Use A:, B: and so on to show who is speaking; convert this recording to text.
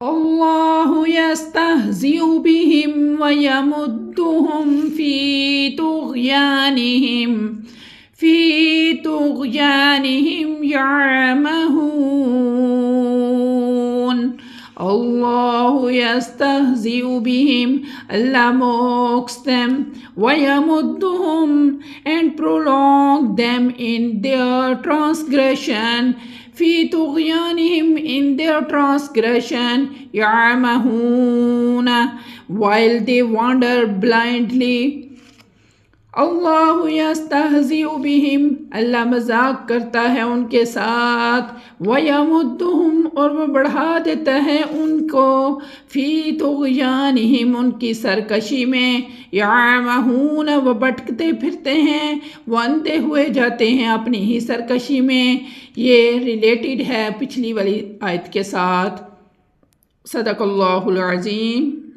A: अल्लाहु यस्तहज़िउ बिहिम व यमुद्दुहुम फ़ी तुग़यानिहिम यअमहून। Allahu yastahzi'u bihim, Allah mocks them, وَيَمُدُّهُمْ, and prolong them in their transgression, فِي طُغْيَانِهِمْ, in their transgression, يَعْمَهُونَ, while they wander blindly. अल्लाहु यस्तहज़िउ बिहिम, अल्लाह मजाक करता है उनके साथ, वयमुद्दुहुम, और वह बढ़ा देता है उनको, फ़ी तुग़यानिहिम, उनकी सरकशी में, यअमहून, वह भटकते फिरते हैं, वह अंधे हुए जाते हैं अपनी ही सरकशी में। ये रिलेटेड है पिछली वाली आयत के साथ। सदक़ल्लाहुल अज़ीम।